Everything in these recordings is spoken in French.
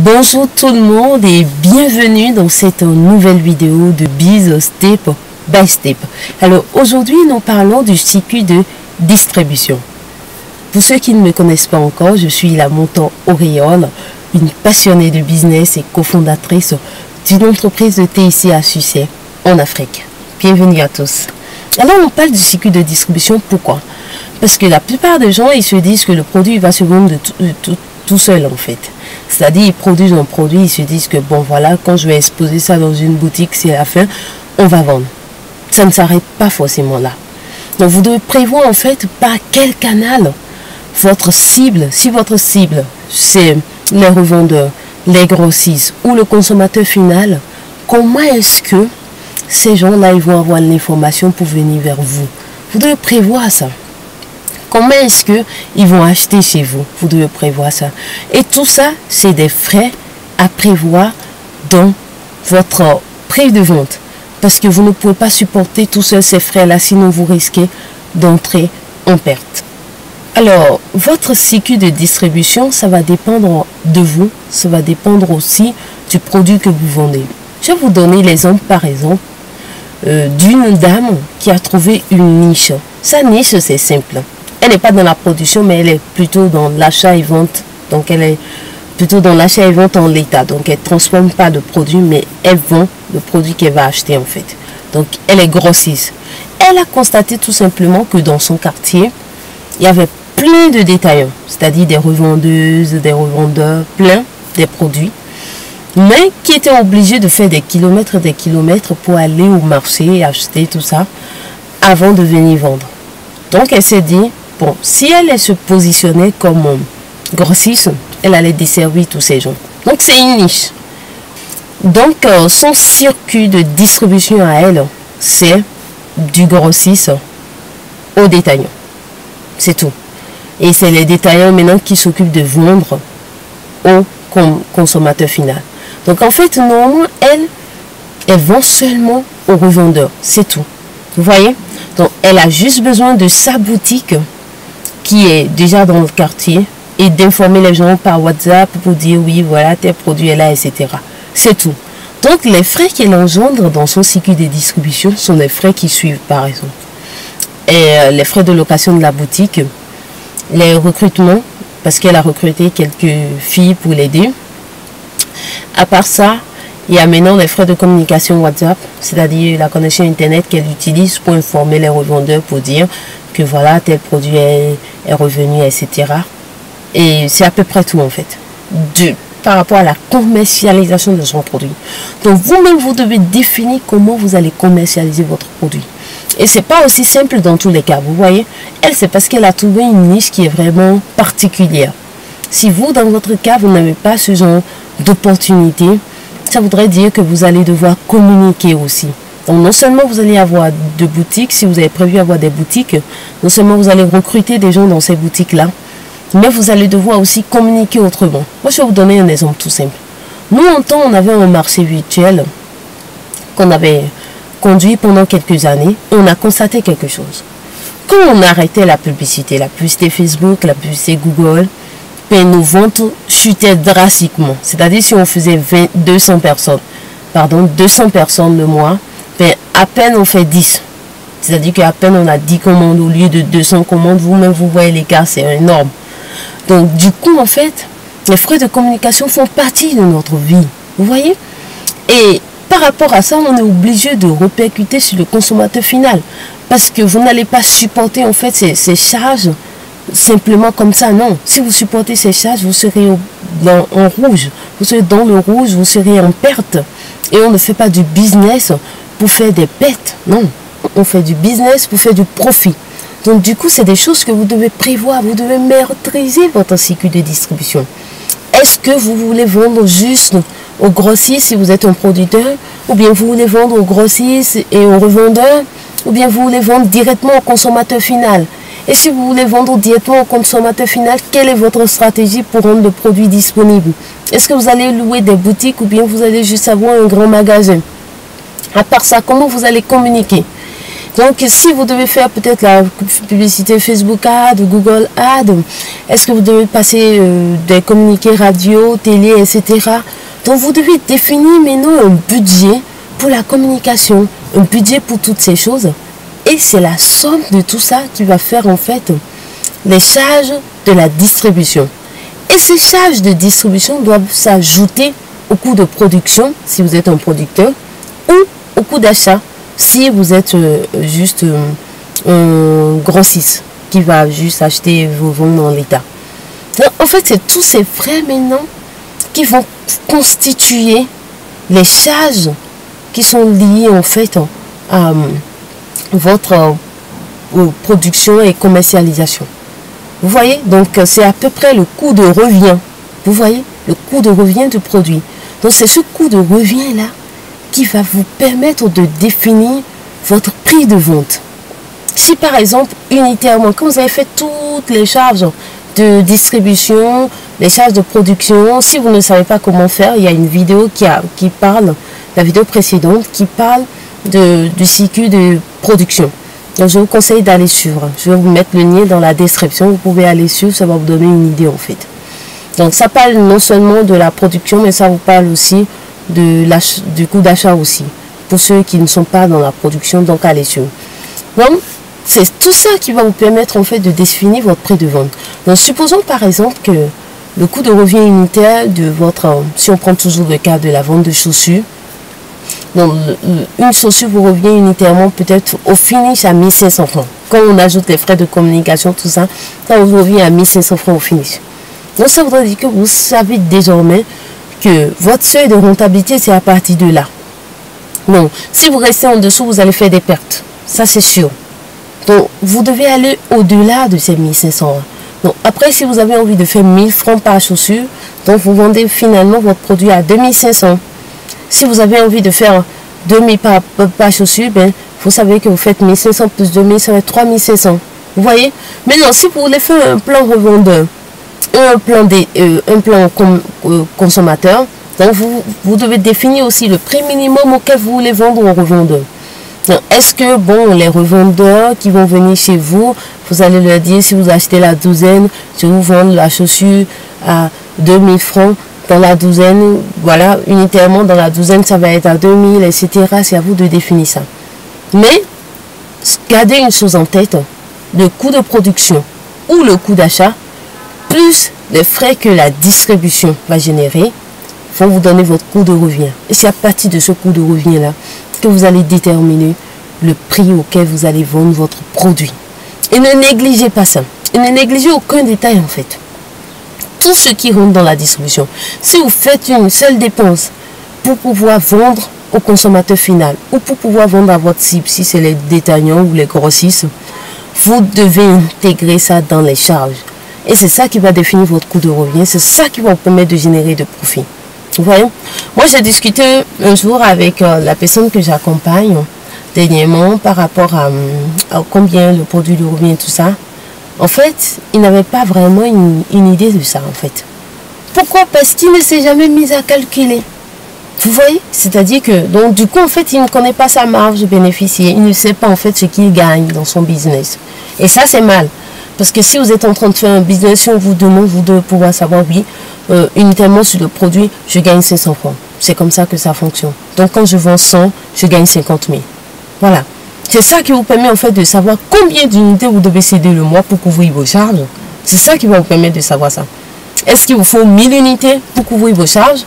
Bonjour tout le monde et bienvenue dans cette nouvelle vidéo de Biz Step by Step. Alors aujourd'hui nous parlons du cycle de distribution. Pour ceux qui ne me connaissent pas encore, je suis la Montant Auréole, une passionnée de business et cofondatrice d'une entreprise de TIC à succès en Afrique. Bienvenue à tous. Alors on parle du cycle de distribution, pourquoi? Parce que la plupart des gens ils se disent que le produit va se vendre tout seul en fait. C'est-à-dire ils produisent un produit, ils se disent que bon voilà, quand je vais exposer ça dans une boutique, c'est la fin, on va vendre. Ça ne s'arrête pas forcément là. Donc vous devez prévoir en fait par quel canal votre cible, si votre cible c'est les revendeurs, les grossistes ou le consommateur final, comment est-ce que ces gens-là ils vont avoir l'information pour venir vers vous? Vous devez prévoir ça. Comment est-ce qu'ils vont acheter chez vous? Vous devez prévoir ça. Et tout ça, c'est des frais à prévoir dans votre prix de vente. Parce que vous ne pouvez pas supporter tous ces frais-là, sinon vous risquez d'entrer en perte. Alors, votre cycle de distribution, ça va dépendre de vous. Ça va dépendre aussi du produit que vous vendez. Je vais vous donner l'exemple, par exemple, d'une dame qui a trouvé une niche. Sa niche, c'est simple. Elle n'est pas dans la production, mais elle est plutôt dans l'achat et vente. Donc, elle est plutôt dans l'achat et vente en l'état. Donc, elle ne transforme pas de produit, mais elle vend le produit qu'elle va acheter en fait. Donc, elle est grossiste. Elle a constaté tout simplement que dans son quartier, il y avait plein de détaillants, c'est-à-dire des revendeuses, des revendeurs, plein des produits, mais qui étaient obligés de faire des kilomètres pour aller au marché et acheter tout ça avant de venir vendre. Donc, elle s'est dit, bon, si elle se positionnait comme grossiste, elle allait desservir tous ces gens. Donc, c'est une niche. Donc, son circuit de distribution à elle, c'est du grossiste au détaillant. C'est tout. Et c'est les détaillants maintenant qui s'occupent de vendre au consommateur final. Donc, en fait, normalement, elle vend seulement aux revendeurs. C'est tout. Vous voyez? Donc, elle a juste besoin de sa boutique qui est déjà dans le quartier et d'informer les gens par WhatsApp pour dire oui, voilà, tes produits est là, etc. C'est tout. Donc, les frais qu'elle engendre dans son cycle de distribution sont les frais qui suivent, par exemple. Et les frais de location de la boutique, les recrutements, parce qu'elle a recruté quelques filles pour l'aider. À part ça, il y a maintenant les frais de communication WhatsApp, c'est-à-dire la connexion Internet qu'elle utilise pour informer les revendeurs, pour dire que voilà, tel produit est revenu, etc. Et c'est à peu près tout en fait, par rapport à la commercialisation de son produit. Donc vous-même, vous devez définir comment vous allez commercialiser votre produit. Et c'est pas aussi simple dans tous les cas, vous voyez. Elle, c'est parce qu'elle a trouvé une niche qui est vraiment particulière. Si vous, dans votre cas, vous n'avez pas ce genre d'opportunité, ça voudrait dire que vous allez devoir communiquer aussi. Donc non seulement vous allez avoir de boutiques, si vous avez prévu avoir des boutiques, non seulement vous allez recruter des gens dans ces boutiques-là, mais vous allez devoir aussi communiquer autrement. Moi, je vais vous donner un exemple tout simple. Nous, en temps, on avait un marché virtuel qu'on avait conduit pendant quelques années et on a constaté quelque chose. Quand on arrêtait la publicité Facebook, la publicité Google, nos ventes chutaient drastiquement. C'est-à-dire si on faisait 200 personnes le mois, à peine on fait 10. C'est-à-dire qu'à peine on a 10 commandes au lieu de 200 commandes. Vous-même, vous voyez l'écart, c'est énorme. Donc du coup, en fait, les frais de communication font partie de notre vie. Vous voyez? Et par rapport à ça, on est obligé de répercuter sur le consommateur final. Parce que vous n'allez pas supporter en fait ces charges simplement comme ça, non. Si vous supportez ces charges, vous serez en rouge. Vous serez dans le rouge, vous serez en perte. Et on ne fait pas du business pour faire des pertes. Non, on fait du business pour faire du profit. Donc du coup, c'est des choses que vous devez prévoir. Vous devez maîtriser votre cycle de distribution. Est-ce que vous voulez vendre juste aux grossistes si vous êtes un producteur? Ou bien vous voulez vendre aux grossistes et aux revendeurs? Ou bien vous voulez vendre directement au consommateur final? Et si vous voulez vendre directement au consommateur final, quelle est votre stratégie pour rendre le produit disponible? Est-ce que vous allez louer des boutiques ou bien vous allez juste avoir un grand magasin? À part ça, comment vous allez communiquer? Donc, si vous devez faire peut-être la publicité Facebook Ad, Google Ad, est-ce que vous devez passer des communiqués radio, télé, etc. Donc, vous devez définir maintenant un budget pour la communication, un budget pour toutes ces choses. Et c'est la somme de tout ça qui va faire en fait les charges de la distribution. Et ces charges de distribution doivent s'ajouter au coût de production, si vous êtes un producteur, ou au coût d'achat, si vous êtes juste un grossiste qui va juste acheter vos ventes en l'état. En fait, c'est tous ces frais maintenant qui vont constituer les charges qui sont liées en fait à votre production et commercialisation. Vous voyez, donc c'est à peu près le coût de revient. Vous voyez, le coût de revient du produit. Donc c'est ce coût de revient là qui va vous permettre de définir votre prix de vente. Si par exemple, unitairement, quand vous avez fait toutes les charges de distribution, les charges de production, si vous ne savez pas comment faire, il y a une vidéo qui parle, la vidéo précédente, qui parle du cycle de production. Donc je vous conseille d'aller suivre. Je vais vous mettre le lien dans la description, vous pouvez aller suivre, ça va vous donner une idée en fait. Donc ça parle non seulement de la production, mais ça vous parle aussi du coût d'achat aussi, pour ceux qui ne sont pas dans la production, donc allez suivre. Donc c'est tout ça qui va vous permettre en fait de définir votre prix de vente. Donc supposons par exemple que le coût de revient unitaire de votre, si on prend toujours le cas de la vente de chaussures, donc une chaussure vous revient unitairement peut-être au finish à 1500 francs. Quand on ajoute les frais de communication, tout ça, ça vous revient à 1500 francs au finish. Donc ça voudrait dire que vous savez désormais que votre seuil de rentabilité, c'est à partir de là. Donc, si vous restez en dessous, vous allez faire des pertes. Ça, c'est sûr. Donc, vous devez aller au-delà de ces 1500. Donc, après, si vous avez envie de faire 1000 francs par chaussure, donc vous vendez finalement votre produit à 2500. Si vous avez envie de faire 2000 par chaussure, ben, vous savez que vous faites 1500 plus 2000, ça va être 3500. Vous voyez? Maintenant, si vous voulez faire un plan revendeur, un plan consommateur, donc vous devez définir aussi le prix minimum auquel vous voulez vendre aux revendeurs. Est-ce que, bon, les revendeurs qui vont venir chez vous, vous allez leur dire, si vous achetez la douzaine, je vous vends la chaussure à 2000 francs dans la douzaine, voilà, unitairement dans la douzaine, ça va être à 2000, etc. C'est à vous de définir ça. Mais, gardez une chose en tête, le coût de production ou le coût d'achat, plus les frais que la distribution va générer, vont vous donner votre coût de revient. Et c'est à partir de ce coût de revient-là que vous allez déterminer le prix auquel vous allez vendre votre produit. Et ne négligez pas ça. Et ne négligez aucun détail en fait. Tout ce qui rentre dans la distribution. Si vous faites une seule dépense pour pouvoir vendre au consommateur final ou pour pouvoir vendre à votre cible, si c'est les détaillants ou les grossistes, vous devez intégrer ça dans les charges. Et c'est ça qui va définir votre coût de revient. C'est ça qui va vous permettre de générer de profit. Vous voyez? Moi, j'ai discuté un jour avec la personne que j'accompagne dernièrement par rapport à combien le produit de revient et tout ça. En fait, il n'avait pas vraiment une idée de ça, en fait. Pourquoi? Parce qu'il ne s'est jamais mis à calculer. Vous voyez? C'est-à-dire que, donc, du coup, en fait, il ne connaît pas sa marge bénéficiaire. Il ne sait pas, en fait, ce qu'il gagne dans son business. Et ça, c'est mal. Parce que si vous êtes en train de faire un business, si on vous demande, vous devez pouvoir savoir, oui, unitairement sur le produit, je gagne 500 francs. C'est comme ça que ça fonctionne. Donc, quand je vends 100, je gagne 50 000. Voilà. C'est ça qui vous permet, en fait, de savoir combien d'unités vous devez céder le mois pour couvrir vos charges. C'est ça qui va vous permettre de savoir ça. Est-ce qu'il vous faut 1000 unités pour couvrir vos charges?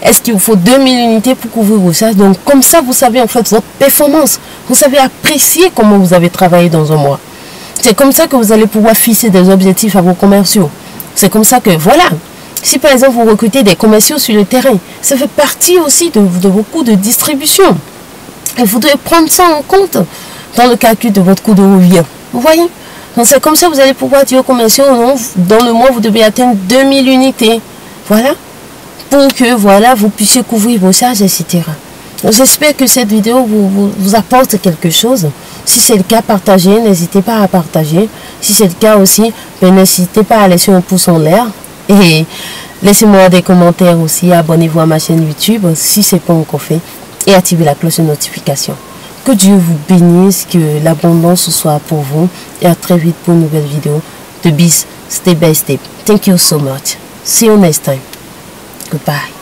Est-ce qu'il vous faut 2000 unités pour couvrir vos charges? Donc, comme ça, vous savez, en fait, votre performance. Vous savez apprécier comment vous avez travaillé dans un mois. C'est comme ça que vous allez pouvoir fixer des objectifs à vos commerciaux. C'est comme ça que, voilà, si par exemple vous recrutez des commerciaux sur le terrain, ça fait partie aussi de vos coûts de distribution. Et vous devez prendre ça en compte dans le calcul de votre coût de revient. Vous voyez? Donc c'est comme ça que vous allez pouvoir dire aux commerciaux, non, dans le mois, vous devez atteindre 2000 unités. Voilà. Pour que, voilà, vous puissiez couvrir vos charges, etc. J'espère que cette vidéo vous apporte quelque chose. Si c'est le cas, partagez, n'hésitez pas à partager. Si c'est le cas aussi, n'hésitez pas à laisser un pouce en l'air. Et laissez-moi des commentaires aussi. Abonnez-vous à ma chaîne YouTube si ce n'est pas encore fait. Et activez la cloche de notification. Que Dieu vous bénisse, que l'abondance soit pour vous. Et à très vite pour une nouvelle vidéo de Biz Step by Step. Thank you so much. See you next time. Goodbye.